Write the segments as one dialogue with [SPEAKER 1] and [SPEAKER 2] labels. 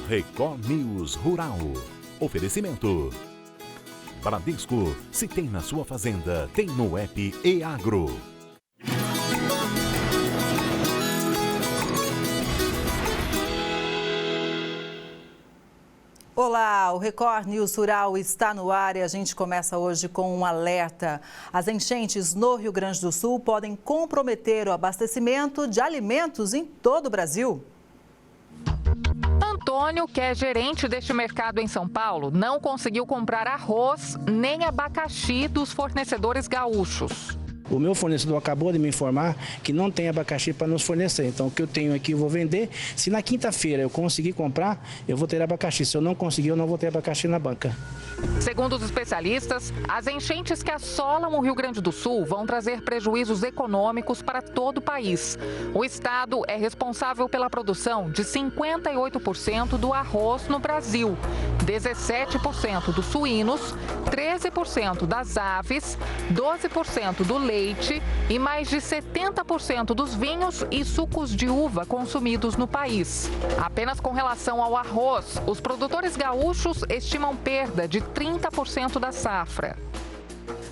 [SPEAKER 1] Record News Rural. Oferecimento. Bradesco, se tem na sua fazenda, tem no app e-Agro.
[SPEAKER 2] Olá, o Record News Rural está no ar e a gente começa hoje com um alerta. As enchentes no Rio Grande do Sul podem comprometer o abastecimento de alimentos em todo o Brasil.
[SPEAKER 3] Antônio, que é gerente deste mercado em São Paulo, não conseguiu comprar arroz nem abacaxi dos fornecedores gaúchos.
[SPEAKER 4] O meu fornecedor acabou de me informar que não tem abacaxi para nos fornecer. Então, o que eu tenho aqui eu vou vender. Se na quinta-feira eu conseguir comprar, eu vou ter abacaxi. Se eu não conseguir, eu não vou ter abacaxi na banca.
[SPEAKER 3] Segundo os especialistas, as enchentes que assolam o Rio Grande do Sul vão trazer prejuízos econômicos para todo o país. O estado é responsável pela produção de 58% do arroz no Brasil, 17% dos suínos, 13% das aves, 12% do leite e mais de 70% dos vinhos e sucos de uva consumidos no país. Apenas com relação ao arroz, os produtores gaúchos estimam perda de 30% da safra.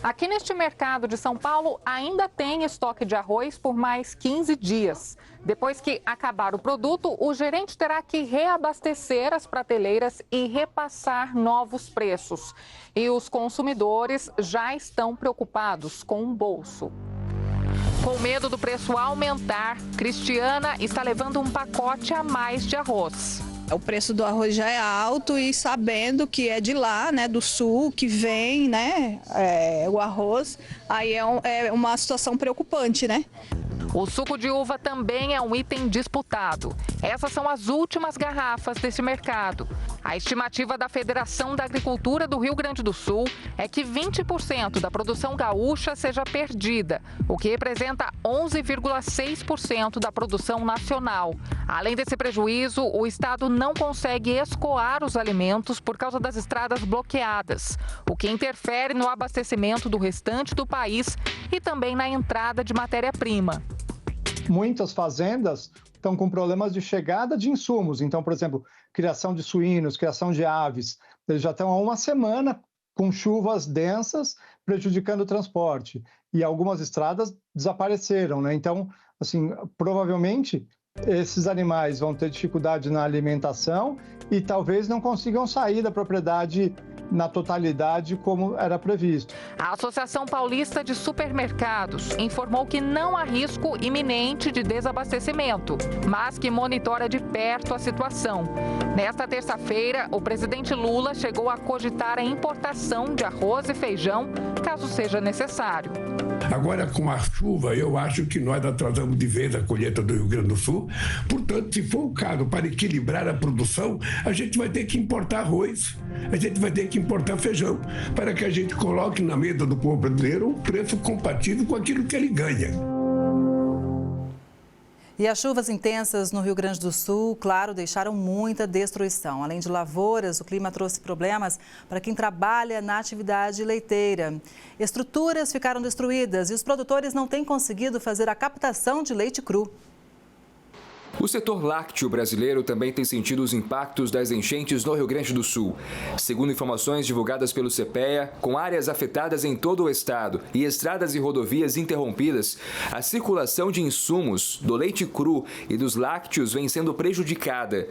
[SPEAKER 3] Aqui neste mercado de São Paulo ainda tem estoque de arroz por mais 15 dias. Depois que acabar o produto, o gerente terá que reabastecer as prateleiras e repassar novos preços. E os consumidores já estão preocupados com o bolso. Com medo do preço aumentar, Cristiana está levando um pacote a mais de arroz.
[SPEAKER 5] O preço do arroz já é alto e sabendo que é de lá, né, do sul, que vem, né, o arroz, aí é uma situação preocupante, né?
[SPEAKER 3] O suco de uva também é um item disputado. Essas são as últimas garrafas desse mercado. A estimativa da Federação da Agricultura do Rio Grande do Sul é que 20% da produção gaúcha seja perdida, o que representa 11,6% da produção nacional. Além desse prejuízo, o estado não consegue escoar os alimentos por causa das estradas bloqueadas, o que interfere no abastecimento do restante do país e também na entrada de matéria-prima.
[SPEAKER 6] Muitas fazendas estão com problemas de chegada de insumos. Então, por exemplo, criação de suínos, criação de aves, eles já estão há uma semana com chuvas densas prejudicando o transporte. E algumas estradas desapareceram, né? Então, assim, provavelmente esses animais vão ter dificuldade na alimentação e talvez não consigam sair da propriedade na totalidade como era previsto.
[SPEAKER 3] A Associação Paulista de Supermercados informou que não há risco iminente de desabastecimento, mas que monitora de perto a situação. Nesta terça-feira, o presidente Lula chegou a cogitar a importação de arroz e feijão, caso seja necessário.
[SPEAKER 7] Agora, com a chuva, eu acho que nós atrasamos de vez a colheita do Rio Grande do Sul. Portanto, se for o caso, para equilibrar a produção, a gente vai ter que importar arroz, a gente vai ter que importar feijão, para que a gente coloque na mesa do povo brasileiro um preço compatível com aquilo que ele ganha.
[SPEAKER 2] E as chuvas intensas no Rio Grande do Sul, claro, deixaram muita destruição. Além de lavouras, o clima trouxe problemas para quem trabalha na atividade leiteira. Estruturas ficaram destruídas e os produtores não têm conseguido fazer a captação de leite cru.
[SPEAKER 8] O setor lácteo brasileiro também tem sentido os impactos das enchentes no Rio Grande do Sul. Segundo informações divulgadas pelo CPEA, com áreas afetadas em todo o estado e estradas e rodovias interrompidas, a circulação de insumos do leite cru e dos lácteos vem sendo prejudicada.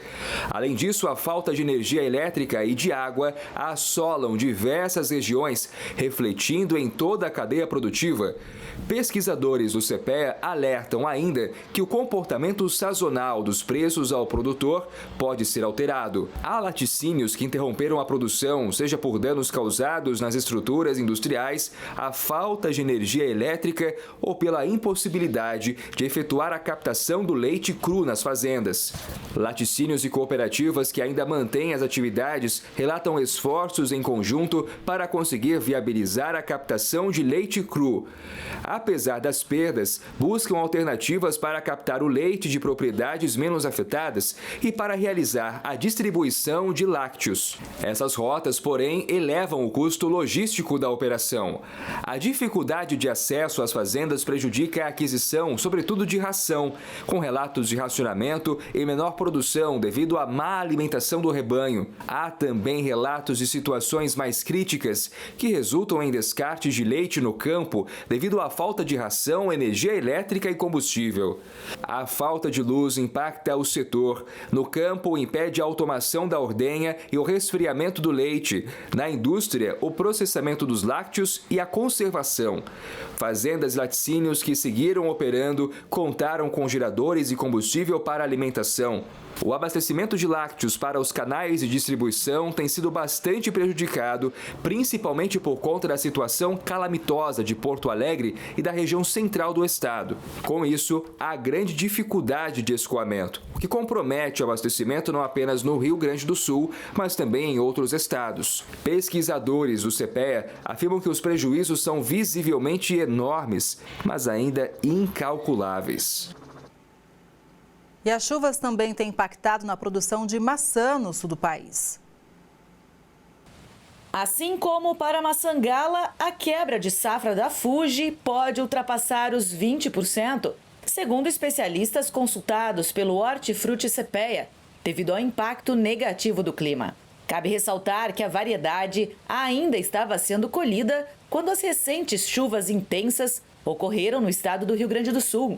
[SPEAKER 8] Além disso, a falta de energia elétrica e de água assolam diversas regiões, refletindo em toda a cadeia produtiva. Pesquisadores do CPEA alertam ainda que o comportamento sazonal dos preços ao produtor pode ser alterado. Há laticínios que interromperam a produção, seja por danos causados nas estruturas industriais, a falta de energia elétrica ou pela impossibilidade de efetuar a captação do leite cru nas fazendas. Laticínios e cooperativas que ainda mantêm as atividades relatam esforços em conjunto para conseguir viabilizar a captação de leite cru. Apesar das perdas, buscam alternativas para captar o leite de propriedade cidades menos afetadas e para realizar a distribuição de lácteos. Essas rotas, porém, elevam o custo logístico da operação. A dificuldade de acesso às fazendas prejudica a aquisição, sobretudo de ração, com relatos de racionamento e menor produção devido à má alimentação do rebanho. Há também relatos de situações mais críticas que resultam em descartes de leite no campo devido à falta de ração, energia elétrica e combustível. A falta de luz impacta o setor. No campo, impede a automação da ordenha e o resfriamento do leite. Na indústria, o processamento dos lácteos e a conservação. Fazendas e laticínios que seguiram operando contaram com geradores e combustível para alimentação. O abastecimento de lácteos para os canais de distribuição tem sido bastante prejudicado, principalmente por conta da situação calamitosa de Porto Alegre e da região central do estado. Com isso, há grande dificuldade de escoamento, o que compromete o abastecimento não apenas no Rio Grande do Sul, mas também em outros estados. Pesquisadores do CPEA afirmam que os prejuízos são visivelmente enormes, mas ainda incalculáveis.
[SPEAKER 2] E as chuvas também têm impactado na produção de maçã no sul do país.
[SPEAKER 9] Assim como para a maçã gala, a quebra de safra da Fuji pode ultrapassar os 20%, segundo especialistas consultados pelo Hortifruti CPEA, devido ao impacto negativo do clima. Cabe ressaltar que a variedade ainda estava sendo colhida quando as recentes chuvas intensas ocorreram no estado do Rio Grande do Sul.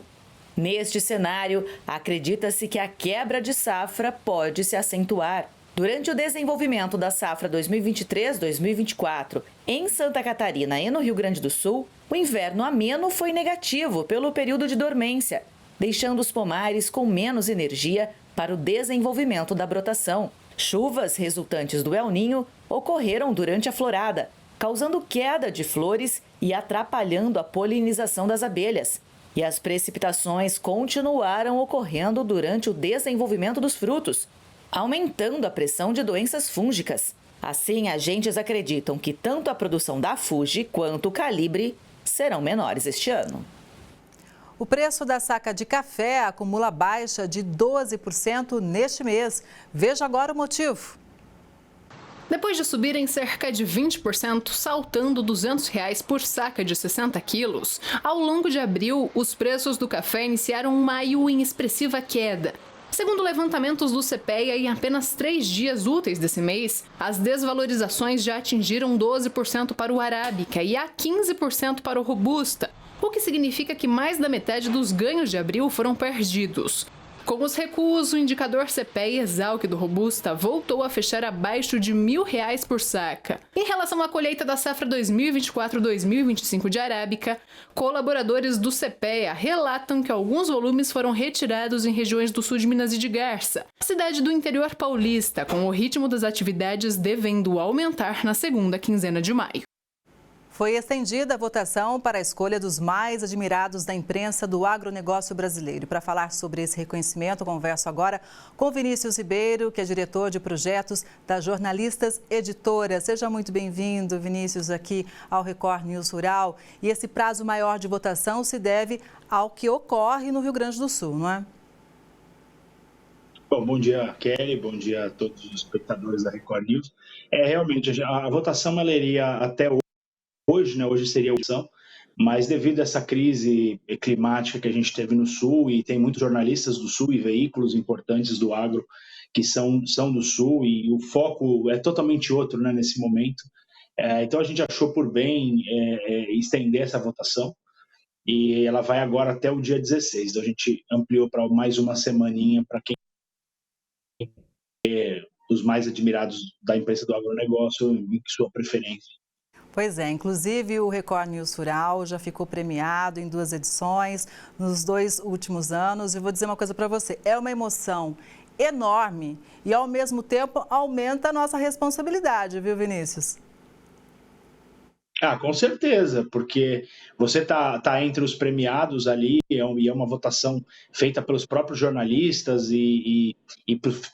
[SPEAKER 9] Neste cenário, acredita-se que a quebra de safra pode se acentuar. Durante o desenvolvimento da safra 2023-2024 em Santa Catarina e no Rio Grande do Sul, o inverno ameno foi negativo pelo período de dormência, deixando os pomares com menos energia para o desenvolvimento da brotação. Chuvas resultantes do El Niño ocorreram durante a florada, causando queda de flores e atrapalhando a polinização das abelhas. E as precipitações continuaram ocorrendo durante o desenvolvimento dos frutos, aumentando a pressão de doenças fúngicas. Assim, agentes acreditam que tanto a produção da Fuji quanto o calibre serão menores este ano.
[SPEAKER 2] O preço da saca de café acumula baixa de 12% neste mês. Veja agora o motivo.
[SPEAKER 10] Depois de subir em cerca de 20%, saltando R$ 200 por saca de 60 quilos, ao longo de abril, os preços do café iniciaram um maio em expressiva queda. Segundo levantamentos do CPEA, em apenas 3 dias úteis desse mês, as desvalorizações já atingiram 12% para o Arábica e a 15% para o Robusta, o que significa que mais da metade dos ganhos de abril foram perdidos. Com os recuos, o indicador CPEA Exalc do Robusta voltou a fechar abaixo de R$ 1.000 por saca. Em relação à colheita da safra 2024-2025 de Arábica, colaboradores do CPEA relatam que alguns volumes foram retirados em regiões do sul de Minas e de Garça, cidade do interior paulista, com o ritmo das atividades devendo aumentar na segunda quinzena de maio.
[SPEAKER 2] Foi estendida a votação para a escolha dos mais admirados da imprensa do agronegócio brasileiro. Para falar sobre esse reconhecimento, converso agora com Vinícius Ribeiro, que é diretor de projetos da Jornalistas Editora. Seja muito bem-vindo, Vinícius, aqui ao Record News Rural. E esse prazo maior de votação se deve ao que ocorre no Rio Grande do Sul, não é?
[SPEAKER 11] Bom dia, Kelly, bom dia a todos os espectadores da Record News. Realmente, a votação ela iria até hoje, né? Hoje seria a opção, mas devido a essa crise climática que a gente teve no Sul, e tem muitos jornalistas do Sul e veículos importantes do agro que são do Sul, e o foco é totalmente outro, né, nesse momento. Então a gente achou por bem estender essa votação, e ela vai agora até o dia 16. Então a gente ampliou para mais uma semaninha para quem é os mais admirados da imprensa do agronegócio em sua preferência.
[SPEAKER 2] Pois é, inclusive o Record News Rural já ficou premiado em 2 edições nos 2 últimos anos. E vou dizer uma coisa para você, é uma emoção enorme e ao mesmo tempo aumenta a nossa responsabilidade, viu, Vinícius?
[SPEAKER 11] Com certeza, porque você tá entre os premiados ali, e é uma votação feita pelos próprios jornalistas e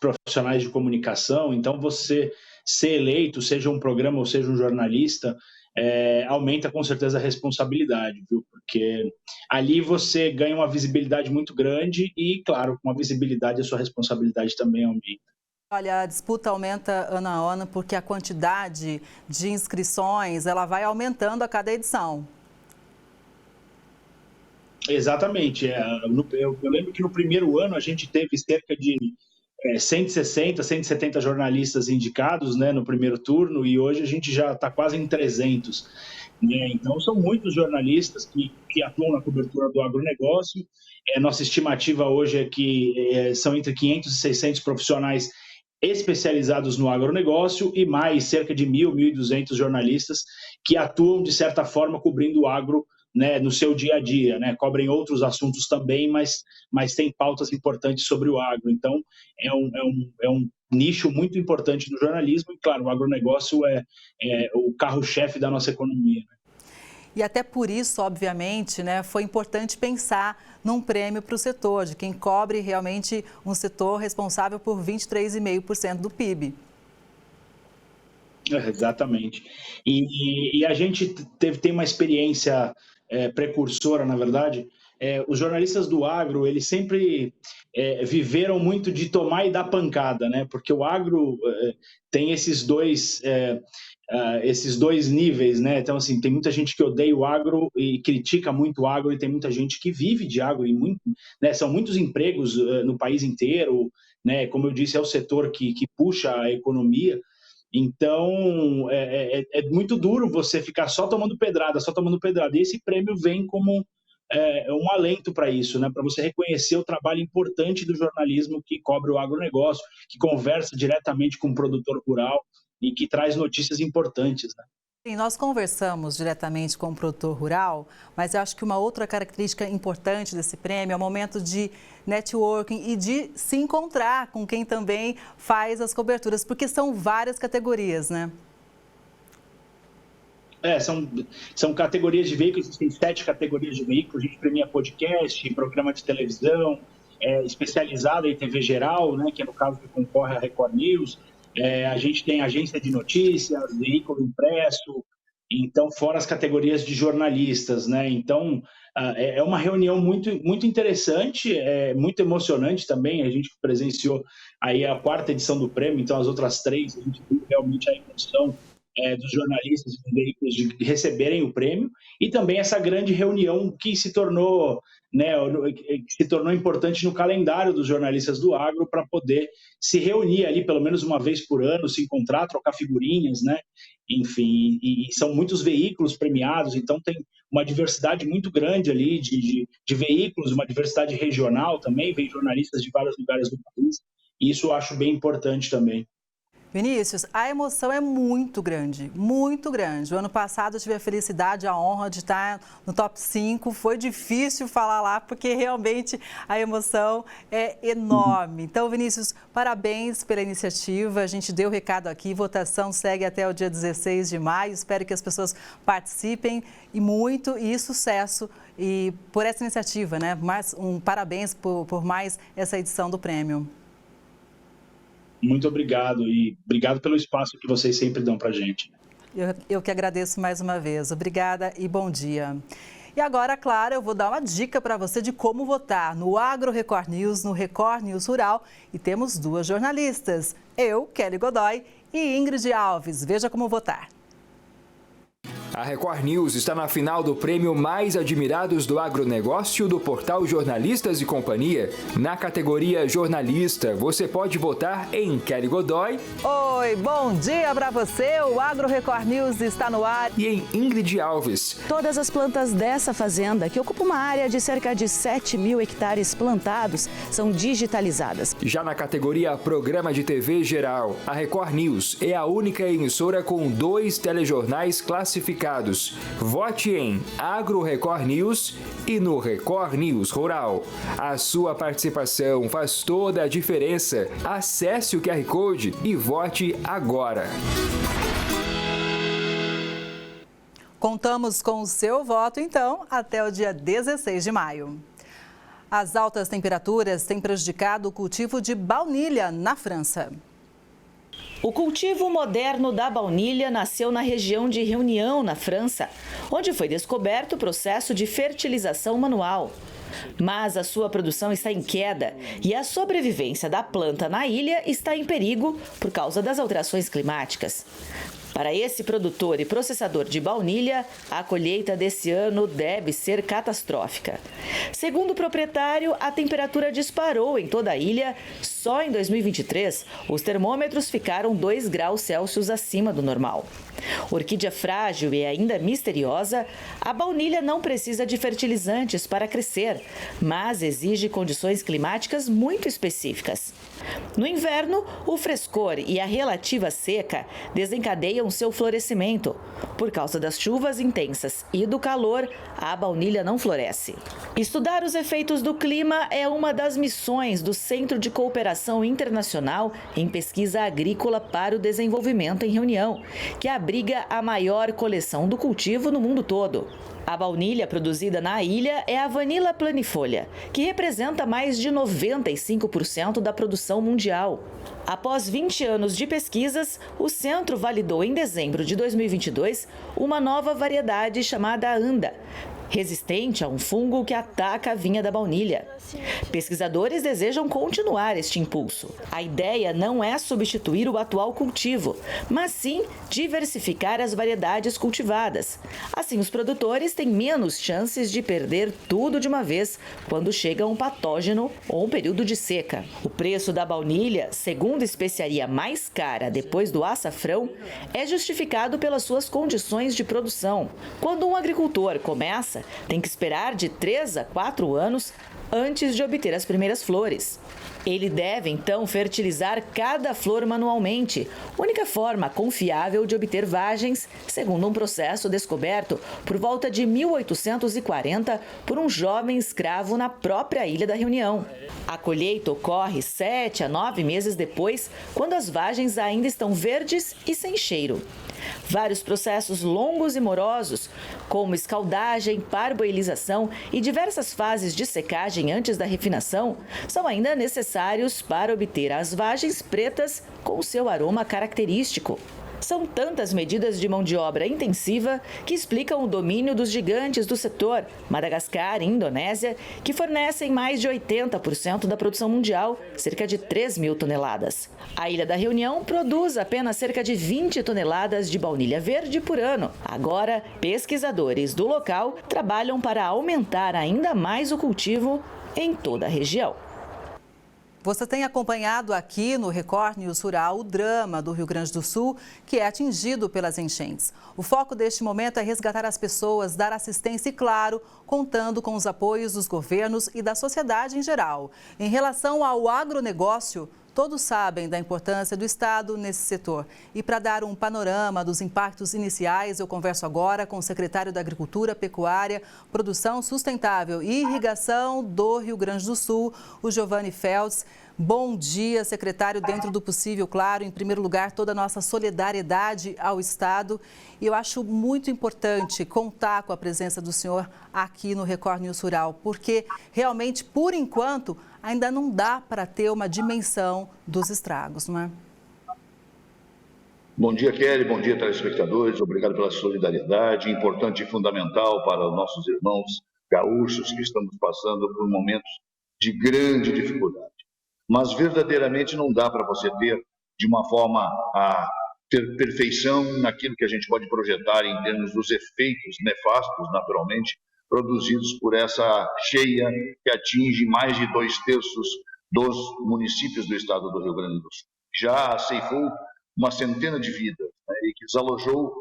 [SPEAKER 11] profissionais de comunicação. Então você ser eleito, seja um programa ou seja um jornalista, aumenta com certeza a responsabilidade, viu? Porque ali você ganha uma visibilidade muito grande e, claro, com a visibilidade a sua responsabilidade também aumenta.
[SPEAKER 2] Olha, a disputa aumenta ano a ano porque a quantidade de inscrições ela vai aumentando a cada edição.
[SPEAKER 11] Exatamente. Eu lembro que no primeiro ano a gente teve cerca de 160, 170 jornalistas indicados, né, no primeiro turno, e hoje a gente já está quase em 300. Né? Então, são muitos jornalistas que atuam na cobertura do agronegócio. Nossa estimativa hoje é que são entre 500 e 600 profissionais especializados no agronegócio e mais cerca de 1.200 jornalistas que atuam, de certa forma, cobrindo o agro, né, no seu dia a dia, né? Cobrem outros assuntos também, mas tem pautas importantes sobre o agro. Então, é um nicho muito importante do jornalismo e, claro, o agronegócio é o carro-chefe da nossa economia. Né?
[SPEAKER 2] E até por isso, obviamente, né, foi importante pensar num prêmio para o setor, de quem cobre realmente um setor responsável por 23,5% do PIB.
[SPEAKER 11] Exatamente. E a gente tem uma experiência precursora, na verdade. Os jornalistas do agro, eles sempre viveram muito de tomar e dar pancada, né? Porque o agro tem esses dois níveis, né? Então, assim, tem muita gente que odeia o agro e critica muito o agro, e tem muita gente que vive de agro, e né, são muitos empregos no país inteiro, né? Como eu disse, é o setor que puxa a economia. Então, é muito duro você ficar só tomando pedrada. E esse prêmio vem como um alento para isso, né? Para você reconhecer o trabalho importante do jornalismo que cobre o agronegócio, que conversa diretamente com o produtor rural e que traz notícias importantes, né?
[SPEAKER 2] Sim, nós conversamos diretamente com o produtor rural, mas eu acho que uma outra característica importante desse prêmio é o momento de networking e de se encontrar com quem também faz as coberturas, porque são várias categorias, né?
[SPEAKER 11] São categorias de veículos, existem 7 categorias de veículos, a gente premia podcast, programa de televisão, especializada em TV geral, né, que é no caso que concorre a Record News. A gente tem agência de notícias, veículo impresso, então fora as categorias de jornalistas, né? Então é uma reunião muito, muito interessante, muito emocionante também. A gente presenciou aí a 4ª edição do prêmio, então as outras 3 a gente viu realmente a emoção dos jornalistas e dos veículos de receberem o prêmio, e também essa grande reunião que se tornou importante no calendário dos jornalistas do agro, para poder se reunir ali pelo menos uma vez por ano, se encontrar, trocar figurinhas, né? Enfim, e são muitos veículos premiados, então tem uma diversidade muito grande ali de veículos, uma diversidade regional também, vem jornalistas de vários lugares do país, e isso eu acho bem importante também.
[SPEAKER 2] Vinícius, a emoção é muito grande, muito grande. O ano passado eu tive a felicidade, a honra de estar no top 5. Foi difícil falar lá, porque realmente a emoção é enorme. Então, Vinícius, parabéns pela iniciativa. A gente deu o recado aqui, votação segue até o dia 16 de maio. Espero que as pessoas participem e sucesso e por essa iniciativa, né? Parabéns por mais essa edição do prêmio.
[SPEAKER 11] Muito obrigado, e obrigado pelo espaço que vocês sempre dão para a gente.
[SPEAKER 2] Eu que agradeço mais uma vez. Obrigada e bom dia. E agora, claro, eu vou dar uma dica para você de como votar no Agro Record News, no Record News Rural. E temos 2 jornalistas, eu, Kelly Godoy, e Ingrid Alves. Veja como votar.
[SPEAKER 8] A Record News está na final do prêmio Mais Admirados do Agronegócio do portal Jornalistas e Companhia. Na categoria Jornalista, você pode votar em Kelly Godoy.
[SPEAKER 2] Oi, bom dia para você. O Agro Record News está no ar.
[SPEAKER 8] E em Ingrid Alves.
[SPEAKER 12] Todas as plantas dessa fazenda, que ocupa uma área de cerca de 7.000 hectares plantados, são digitalizadas.
[SPEAKER 8] Já na categoria Programa de TV Geral, a Record News é a única emissora com 2 telejornais classificados. Vote em Agro Record News e no Record News Rural. A sua participação faz toda a diferença. Acesse o QR Code e vote agora.
[SPEAKER 2] Contamos com o seu voto, então, até o dia 16 de maio. As altas temperaturas têm prejudicado o cultivo de baunilha na França.
[SPEAKER 9] O cultivo moderno da baunilha nasceu na região de Réunion, na França, onde foi descoberto o processo de fertilização manual. Mas a sua produção está em queda e a sobrevivência da planta na ilha está em perigo por causa das alterações climáticas. Para esse produtor e processador de baunilha, a colheita desse ano deve ser catastrófica. Segundo o proprietário, a temperatura disparou em toda a ilha. Só em 2023, os termômetros ficaram 2 graus Celsius acima do normal. Orquídea frágil e ainda misteriosa, a baunilha não precisa de fertilizantes para crescer, mas exige condições climáticas muito específicas. No inverno, o frescor e a relativa seca desencadeiam seu florescimento. Por causa das chuvas intensas e do calor, a baunilha não floresce. Estudar os efeitos do clima é uma das missões do Centro de Cooperação Internacional em Pesquisa Agrícola para o Desenvolvimento em Réunion, que abriga a maior coleção do cultivo no mundo todo. A baunilha produzida na ilha é a Vanilla planifolia, que representa mais de 95% da produção mundial. Após 20 anos de pesquisas, o centro validou em dezembro de 2022 uma nova variedade chamada Anda, resistente a um fungo que ataca a vinha da baunilha. Pesquisadores desejam continuar este impulso. A ideia não é substituir o atual cultivo, mas sim diversificar as variedades cultivadas. Assim, os produtores têm menos chances de perder tudo de uma vez quando chega um patógeno ou um período de seca. O preço da baunilha, segundo a especiaria mais cara depois do açafrão, é justificado pelas suas condições de produção. Quando um agricultor começa, tem que esperar de 3 a 4 anos antes de obter as primeiras flores. Ele deve, então, fertilizar cada flor manualmente, única forma confiável de obter vagens, segundo um processo descoberto por volta de 1840 por um jovem escravo na própria Ilha da Réunion. A colheita ocorre 7 a 9 meses depois, quando as vagens ainda estão verdes e sem cheiro. Vários processos longos e morosos, como escaldagem, parboilização e diversas fases de secagem antes da refinação, são ainda necessários para obter as vagens pretas com seu aroma característico. São tantas medidas de mão de obra intensiva que explicam o domínio dos gigantes do setor, Madagascar e Indonésia, que fornecem mais de 80% da produção mundial, cerca de 3 mil toneladas. A Ilha da Réunion produz apenas cerca de 20 toneladas de baunilha verde por ano. Agora, pesquisadores do local trabalham para aumentar ainda mais o cultivo em toda a região.
[SPEAKER 2] Você tem acompanhado aqui no Record News Rural o drama do Rio Grande do Sul, que é atingido pelas enchentes. O foco deste momento é resgatar as pessoas, dar assistência e, claro, contando com os apoios dos governos e da sociedade em geral. Em relação ao agronegócio, todos sabem da importância do Estado nesse setor. E para dar um panorama dos impactos iniciais, eu converso agora com o secretário da Agricultura, Pecuária, Produção Sustentável e Irrigação do Rio Grande do Sul, o Giovanni Feltz. Bom dia, secretário. Dentro do possível, claro, em primeiro lugar, toda a nossa solidariedade ao Estado. E eu acho muito importante contar com a presença do senhor aqui no Record News Rural, porque realmente, por enquanto, ainda não dá para ter uma dimensão dos estragos, não é?
[SPEAKER 13] Bom dia, Kelly. Bom dia, telespectadores. Obrigado pela solidariedade, importante e fundamental para os nossos irmãos gaúchos que estamos passando por momentos de grande dificuldade. Mas verdadeiramente não dá para você ter, de uma forma, a ter perfeição naquilo que a gente pode projetar em termos dos efeitos nefastos, naturalmente, produzidos por essa cheia que atinge mais de 2/3 dos municípios do estado do Rio Grande do Sul. Já ceifou uma centena de vidas, né, e que desalojou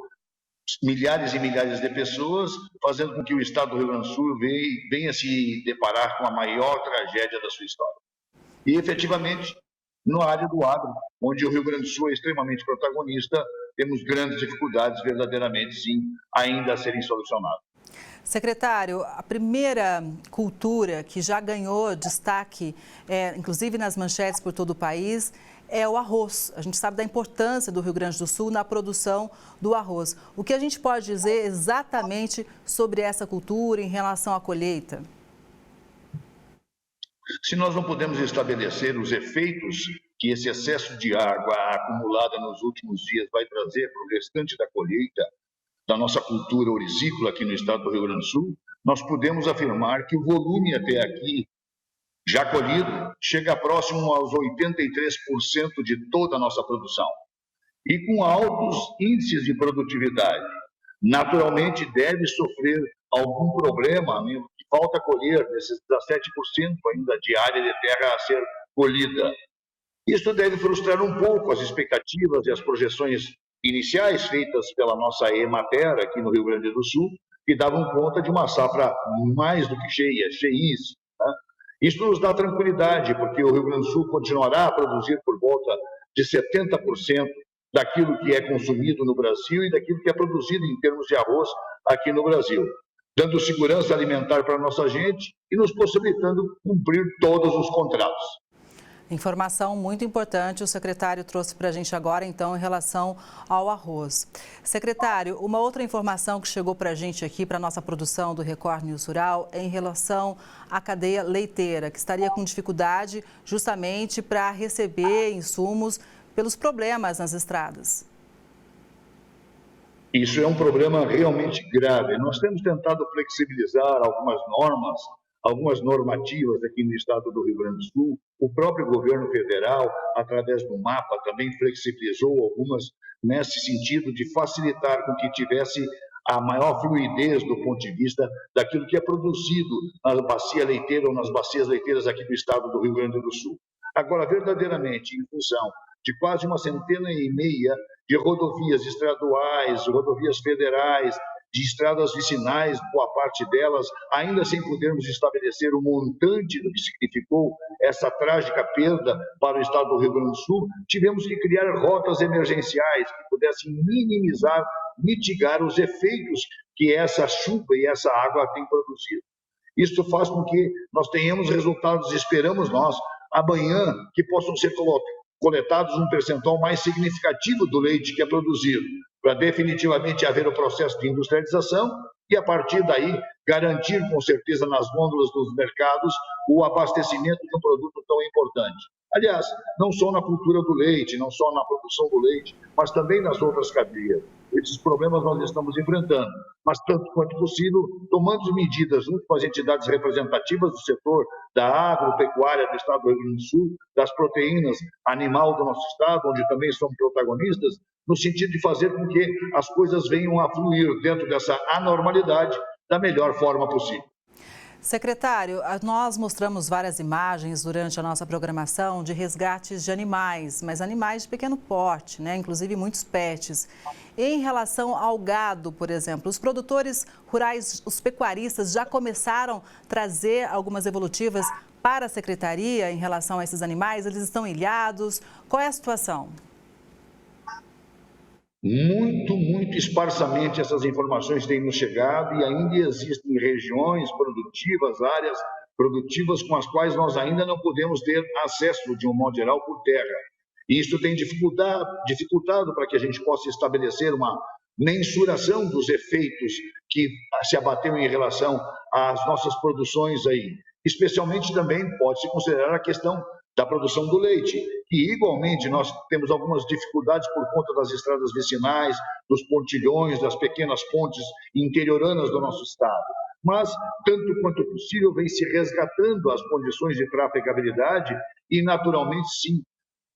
[SPEAKER 13] milhares e milhares de pessoas, fazendo com que o estado do Rio Grande do Sul venha se deparar com a maior tragédia da sua história. E, efetivamente, na área do agro, onde o Rio Grande do Sul é extremamente protagonista, temos grandes dificuldades, verdadeiramente, sim, ainda a serem solucionadas.
[SPEAKER 2] Secretário, a primeira cultura que já ganhou destaque, inclusive nas manchetes por todo o país, é o arroz. A gente sabe da importância do Rio Grande do Sul na produção do arroz. O que a gente pode dizer exatamente sobre essa cultura em relação à colheita?
[SPEAKER 13] Se nós não podemos estabelecer os efeitos que esse excesso de água acumulada nos últimos dias vai trazer para o restante da colheita da nossa cultura orizícola aqui no estado do Rio Grande do Sul, nós podemos afirmar que o volume até aqui já colhido chega próximo aos 83% de toda a nossa produção. E com altos índices de produtividade, naturalmente deve sofrer algum problema, que falta colher nesses 17% ainda de área de terra a ser colhida. Isso deve frustrar um pouco as expectativas e as projeções iniciais feitas pela nossa Emater aqui no Rio Grande do Sul, que davam conta de uma safra mais do que cheia, cheíssima. Né? Isso nos dá tranquilidade, porque o Rio Grande do Sul continuará a produzir por volta de 70% daquilo que é consumido no Brasil e daquilo que é produzido em termos de arroz aqui no Brasil, dando segurança alimentar para a nossa gente e nos possibilitando cumprir todos os contratos.
[SPEAKER 2] Informação muito importante o secretário trouxe para a gente agora, então, em relação ao arroz. Secretário, uma outra informação que chegou para a gente aqui, para a nossa produção do Record News Rural, é em relação à cadeia leiteira, que estaria com dificuldade justamente para receber insumos pelos problemas nas estradas.
[SPEAKER 13] Isso é um problema realmente grave. Nós temos tentado flexibilizar algumas normativas aqui no estado do Rio Grande do Sul. O próprio governo federal, através do MAPA, também flexibilizou algumas nesse sentido de facilitar com que tivesse a maior fluidez do ponto de vista daquilo que é produzido na bacia leiteira ou nas bacias leiteiras aqui do estado do Rio Grande do Sul. Agora, verdadeiramente, em função de quase 1,5 km de rodovias estaduais, rodovias federais, de estradas vicinais, boa parte delas, ainda sem podermos estabelecer o montante do que significou essa trágica perda para o estado do Rio Grande do Sul, tivemos que criar rotas emergenciais que pudessem minimizar, mitigar os efeitos que essa chuva e essa água têm produzido. Isso faz com que nós tenhamos resultados, esperamos nós, amanhã, que possam ser coletados um percentual mais significativo do leite que é produzido, para definitivamente haver o processo de industrialização e, a partir daí, garantir com certeza nas gôndolas dos mercados o abastecimento de um produto tão importante. Aliás, não só na cultura do leite, não só na produção do leite, mas também nas outras cadeias. Esses problemas nós estamos enfrentando, mas tanto quanto possível, tomando medidas junto com as entidades representativas do setor da agropecuária do estado do Rio Grande do Sul, das proteínas animal do nosso estado, onde também somos protagonistas, no sentido de fazer com que as coisas venham a fluir dentro dessa anormalidade da melhor forma possível.
[SPEAKER 2] Secretário, nós mostramos várias imagens durante a nossa programação de resgates de animais, mas animais de pequeno porte, né? Inclusive muitos pets. Em relação ao gado, por exemplo, os produtores rurais, os pecuaristas já começaram a trazer algumas evolutivas para a Secretaria em relação a esses animais? Eles estão ilhados? Qual é a situação?
[SPEAKER 13] Muito esparsamente essas informações têm nos chegado e ainda existem regiões produtivas, áreas produtivas com as quais nós ainda não podemos ter acesso, de um modo geral, por terra. E isso tem dificultado para que a gente possa estabelecer uma mensuração dos efeitos que se abateu em relação às nossas produções aí. Especialmente também pode-se considerar a questão da produção do leite, e igualmente nós temos algumas dificuldades por conta das estradas vicinais, dos pontilhões, das pequenas pontes interioranas do nosso estado. Mas, tanto quanto possível, vem se resgatando as condições de trafegabilidade e, naturalmente, sim,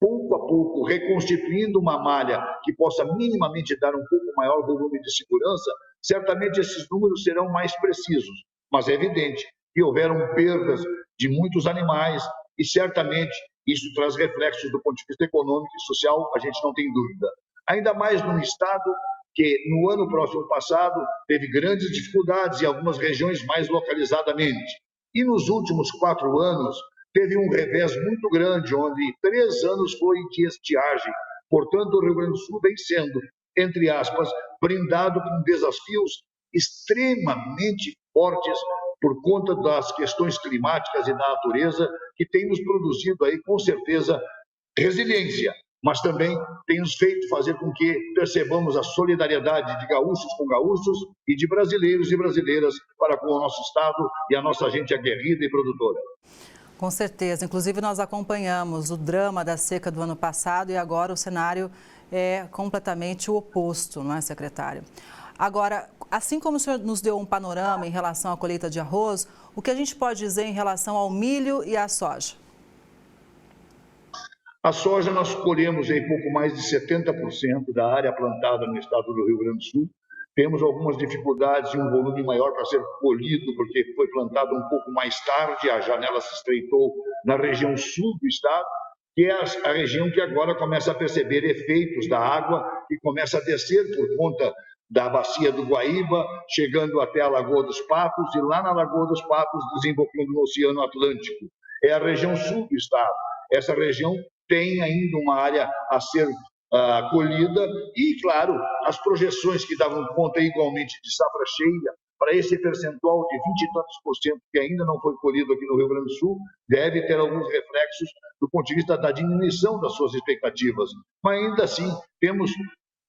[SPEAKER 13] pouco a pouco, reconstituindo uma malha que possa minimamente dar um pouco maior volume de segurança, certamente esses números serão mais precisos. Mas é evidente que houveram perdas de muitos animais, e certamente isso traz reflexos do ponto de vista econômico e social, a gente não tem dúvida. Ainda mais num estado que no ano próximo passado teve grandes dificuldades em algumas regiões mais localizadamente. E nos últimos 4 anos teve um revés muito grande, onde 3 anos foi de estiagem. Portanto, o Rio Grande do Sul vem sendo, entre aspas, brindado com desafios extremamente fortes por conta das questões climáticas e da natureza, que tem nos produzido aí, com certeza, resiliência, mas também tem nos feito fazer com que percebamos a solidariedade de gaúchos com gaúchos e de brasileiros e brasileiras para com o nosso estado e a nossa gente aguerrida e produtora.
[SPEAKER 2] Com certeza. Inclusive, nós acompanhamos o drama da seca do ano passado e agora o cenário é completamente o oposto, não é, secretário? Agora, assim como o senhor nos deu um panorama em relação à colheita de arroz, o que a gente pode dizer em relação ao milho e à soja?
[SPEAKER 13] A soja nós colhemos em pouco mais de 70% da área plantada no estado do Rio Grande do Sul. Temos algumas dificuldades e um volume maior para ser colhido, porque foi plantado um pouco mais tarde, a janela se estreitou na região sul do estado, que é a região que agora começa a perceber efeitos da água e começa a descer por conta da bacia do Guaíba, chegando até a Lagoa dos Patos e lá na Lagoa dos Patos desembocando no Oceano Atlântico. É a região sul do estado. Essa região tem ainda uma área a ser colhida e, claro, as projeções que davam conta igualmente de safra cheia para esse percentual de 20 e tantos por cento que ainda não foi colhido aqui no Rio Grande do Sul, deve ter alguns reflexos do ponto de vista da diminuição das suas expectativas. Mas ainda assim, temos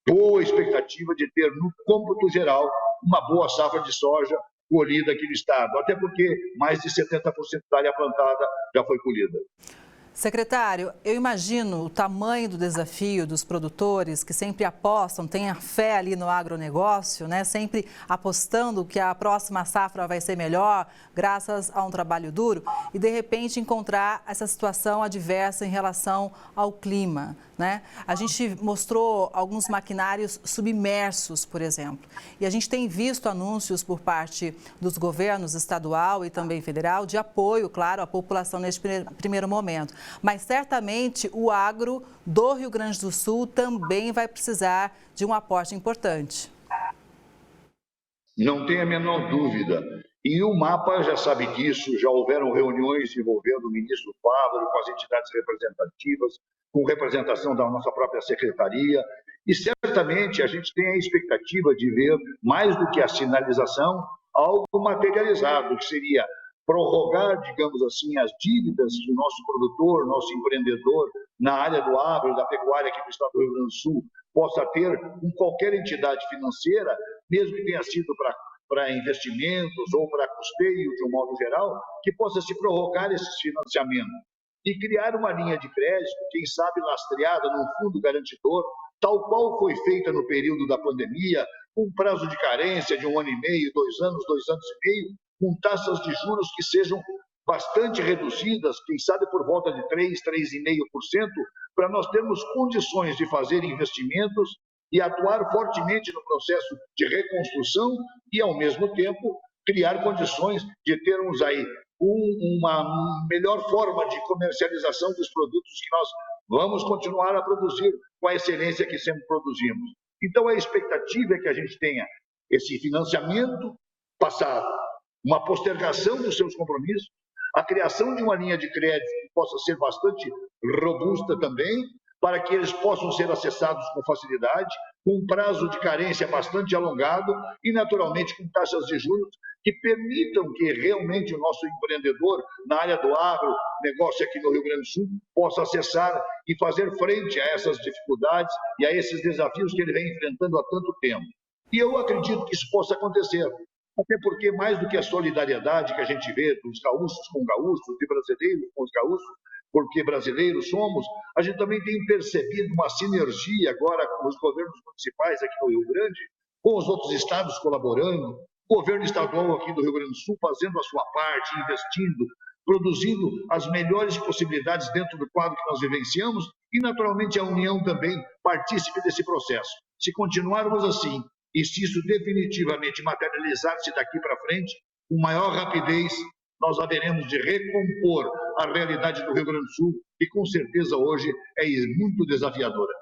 [SPEAKER 13] boa expectativa de ter, no cômputo geral, uma boa safra de soja colhida aqui no estado, até porque mais de 70% da área plantada já foi colhida.
[SPEAKER 2] Secretário, eu imagino o tamanho do desafio dos produtores que sempre apostam, têm a fé ali no agronegócio, né? Sempre apostando que a próxima safra vai ser melhor, graças a um trabalho duro, e de repente encontrar essa situação adversa em relação ao clima, né? A gente mostrou alguns maquinários submersos, por exemplo, e a gente tem visto anúncios por parte dos governos estadual e também federal de apoio, claro, à população neste primeiro momento. Mas certamente o agro do Rio Grande do Sul também vai precisar de um aporte importante.
[SPEAKER 13] Não tem a menor dúvida. E o MAPA já sabe disso, já houveram reuniões envolvendo o ministro Fávaro, com as entidades representativas, com representação da nossa própria secretaria. E certamente a gente tem a expectativa de ver, mais do que a sinalização, algo materializado, que seria prorrogar, digamos assim, as dívidas que o nosso produtor, nosso empreendedor, na área do agro, da pecuária aqui no estado do Rio Grande do Sul, possa ter com qualquer entidade financeira, mesmo que tenha sido para investimentos ou para custeio de um modo geral, que possa se prorrogar esses financiamentos e criar uma linha de crédito, quem sabe lastreada num fundo garantidor, tal qual foi feita no período da pandemia, com um prazo de carência de 1 ano e meio, 2 anos, 2 anos e meio, com taxas de juros que sejam bastante reduzidas, quem sabe por volta de 3%, 3,5%, para nós termos condições de fazer investimentos e atuar fortemente no processo de reconstrução e, ao mesmo tempo, criar condições de termos aí uma melhor forma de comercialização dos produtos que nós vamos continuar a produzir com a excelência que sempre produzimos. Então, a expectativa é que a gente tenha esse financiamento passado, uma postergação dos seus compromissos, a criação de uma linha de crédito que possa ser bastante robusta também, para que eles possam ser acessados com facilidade, com um prazo de carência bastante alongado e, naturalmente, com taxas de juros que permitam que realmente o nosso empreendedor na área do agro, negócio aqui no Rio Grande do Sul, possa acessar e fazer frente a essas dificuldades e a esses desafios que ele vem enfrentando há tanto tempo. E eu acredito que isso possa acontecer. Até porque, mais do que a solidariedade que a gente vê dos gaúchos com gaúchos, de brasileiros com os gaúchos, porque brasileiros somos, a gente também tem percebido uma sinergia agora com os governos municipais aqui no Rio Grande, com os outros estados colaborando, o governo estadual aqui do Rio Grande do Sul fazendo a sua parte, investindo, produzindo as melhores possibilidades dentro do quadro que nós vivenciamos e, naturalmente, a União também partícipe desse processo. Se continuarmos assim, e se isso definitivamente materializar-se daqui para frente, com maior rapidez, nós haveremos de recompor a realidade do Rio Grande do Sul, que com certeza hoje é muito desafiadora.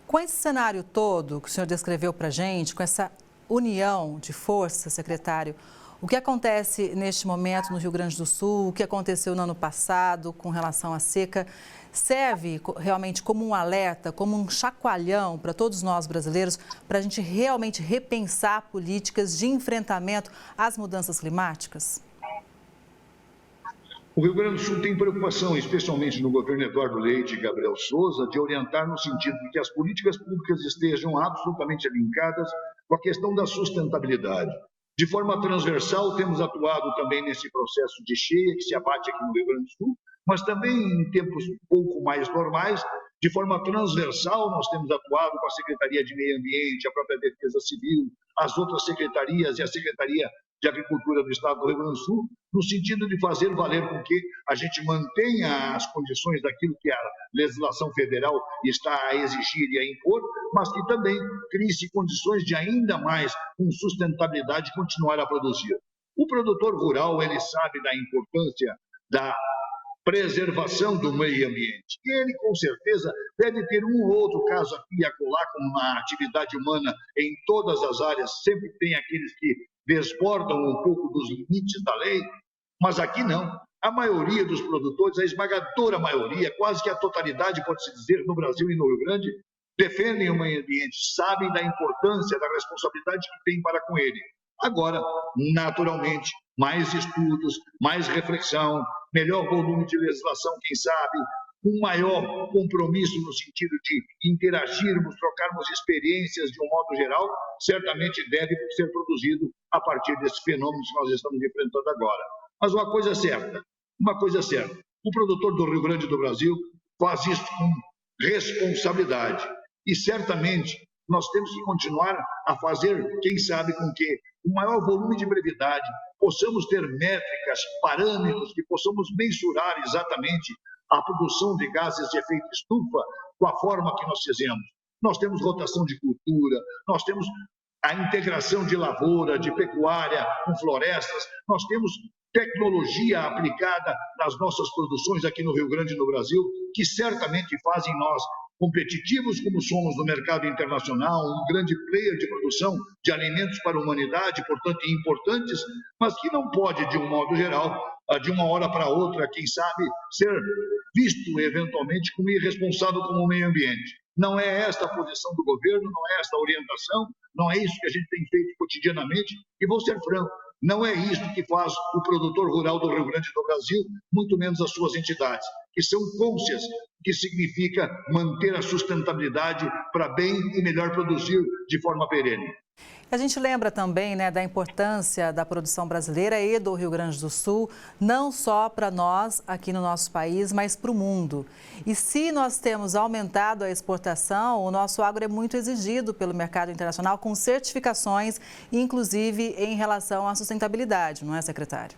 [SPEAKER 2] Com esse cenário todo que o senhor descreveu para a gente, com essa união de forças, secretário, o que acontece neste momento no Rio Grande do Sul, o que aconteceu no ano passado com relação à seca, serve realmente como um alerta, como um chacoalhão para todos nós brasileiros, para a gente realmente repensar políticas de enfrentamento às mudanças climáticas?
[SPEAKER 13] O Rio Grande do Sul tem preocupação, especialmente no governo Eduardo Leite e Gabriel Souza, de orientar no sentido de que as políticas públicas estejam absolutamente alinhadas com a questão da sustentabilidade, De forma transversal, temos atuado também nesse processo de cheia que se abate aqui no Rio Grande do Sul, mas também em tempos um pouco mais normais, de forma transversal, nós temos atuado com a Secretaria de Meio Ambiente, a própria Defesa Civil, as outras secretarias e a Secretaria de Agricultura do Estado do Rio Grande do Sul, no sentido de fazer valer com que a gente mantenha as condições daquilo que a legislação federal está a exigir e a impor, mas que também crie-se condições de ainda mais, com sustentabilidade, continuar a produzir. O produtor rural, ele sabe da importância da preservação do meio ambiente. E ele, com certeza, deve ter um ou outro caso aqui e acolá, como na atividade humana em todas as áreas, sempre tem aqueles que desbordam um pouco dos limites da lei, mas aqui não. A maioria dos produtores, a esmagadora maioria, quase que a totalidade, pode-se dizer, no Brasil e no Rio Grande, defendem o meio ambiente, sabem da importância, da responsabilidade que tem para com ele. Agora, naturalmente, mais estudos, mais reflexão, melhor volume de legislação, quem sabe, um maior compromisso no sentido de interagirmos, trocarmos experiências de um modo geral, certamente deve ser produzido a partir desse fenômeno que nós estamos enfrentando agora. Mas uma coisa é certa, o produtor do Rio Grande do Brasil faz isso com responsabilidade e certamente nós temos que continuar a fazer, quem sabe com que o maior volume de brevidade, possamos ter métricas, parâmetros, que possamos mensurar exatamente a produção de gases de efeito estufa com a forma que nós fizemos. Nós temos rotação de cultura, nós temos a integração de lavoura, de pecuária com florestas, nós temos tecnologia aplicada nas nossas produções aqui no Rio Grande do Brasil, que certamente fazem nós competitivos como somos no mercado internacional, um grande player de produção de alimentos para a humanidade, portanto importantes, mas que não pode, de um modo geral, de uma hora para outra, quem sabe, ser visto eventualmente como irresponsável com o meio ambiente. Não é esta a posição do governo, não é esta a orientação, não é isso que a gente tem feito cotidianamente, e vou ser franco, não é isso que faz o produtor rural do Rio Grande do Brasil, muito menos as suas entidades, que são cônscias, que significa manter a sustentabilidade para bem e melhor produzir de forma perene.
[SPEAKER 2] A gente lembra também, da importância da produção brasileira e do Rio Grande do Sul, não só para nós aqui no nosso país, mas para o mundo. E se nós temos aumentado a exportação, o nosso agro é muito exigido pelo mercado internacional com certificações, inclusive em relação à sustentabilidade, não é, secretário?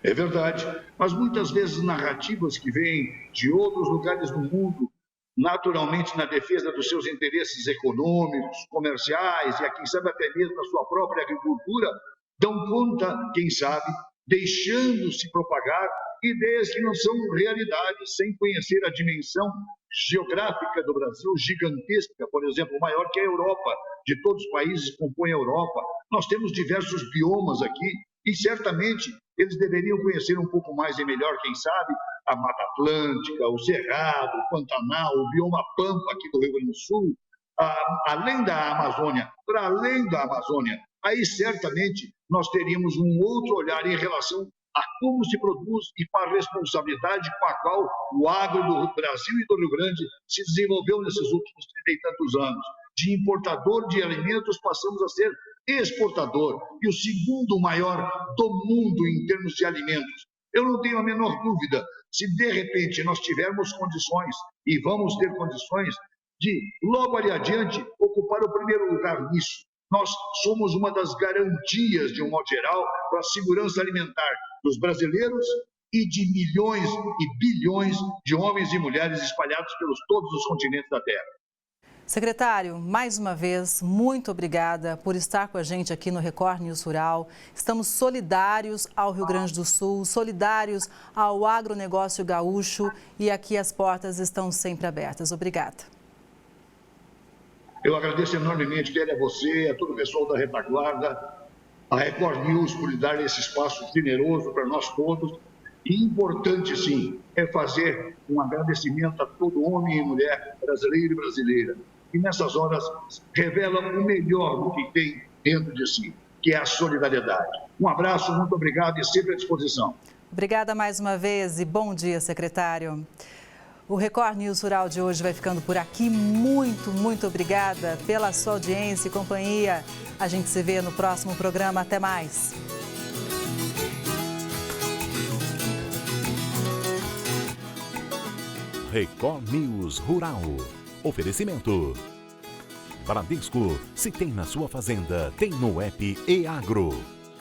[SPEAKER 13] É verdade, mas muitas vezes narrativas que vêm de outros lugares do mundo, naturalmente na defesa dos seus interesses econômicos, comerciais e, quem sabe, até mesmo da sua própria agricultura, dão conta, quem sabe, deixando-se propagar ideias que não são realidades, sem conhecer a dimensão geográfica do Brasil, gigantesca, por exemplo, maior que a Europa, de todos os países que compõem a Europa. Nós temos diversos biomas aqui e, certamente, eles deveriam conhecer um pouco mais e melhor, quem sabe, a Mata Atlântica, o Cerrado, o Pantanal, o bioma Pampa aqui do Rio Grande do Sul, além da Amazônia, para além da Amazônia. Aí, certamente, nós teríamos um outro olhar em relação a como se produz e com a responsabilidade com a qual o agro do Brasil e do Rio Grande se desenvolveu nesses últimos 30 e tantos anos. De importador de alimentos, passamos a ser exportador e o segundo maior do mundo em termos de alimentos. Eu não tenho a menor dúvida, se de repente nós tivermos condições, e vamos ter condições, de logo ali adiante ocupar o primeiro lugar nisso. Nós somos uma das garantias, de um modo geral, para a segurança alimentar dos brasileiros e de milhões e bilhões de homens e mulheres espalhados pelos todos os continentes da Terra.
[SPEAKER 2] Secretário, mais uma vez, muito obrigada por estar com a gente aqui no Record News Rural. Estamos solidários ao Rio Grande do Sul, solidários ao agronegócio gaúcho e aqui as portas estão sempre abertas. Obrigada.
[SPEAKER 13] Eu agradeço enormemente, quer a você, a todo o pessoal da retaguarda, a Record News por lhe dar esse espaço generoso para nós todos. E importante, sim, é fazer um agradecimento a todo homem e mulher brasileiro e brasileira, que nessas horas revelam o melhor do que tem dentro de si, que é a solidariedade. Um abraço, muito obrigado e sempre à disposição.
[SPEAKER 2] Obrigada mais uma vez e bom dia, secretário. O Record News Rural de hoje vai ficando por aqui. Muito obrigada pela sua audiência e companhia. A gente se vê no próximo programa. Até mais.
[SPEAKER 1] Record News Rural. Oferecimento. Bradesco, se tem na sua fazenda, tem no app e Agro.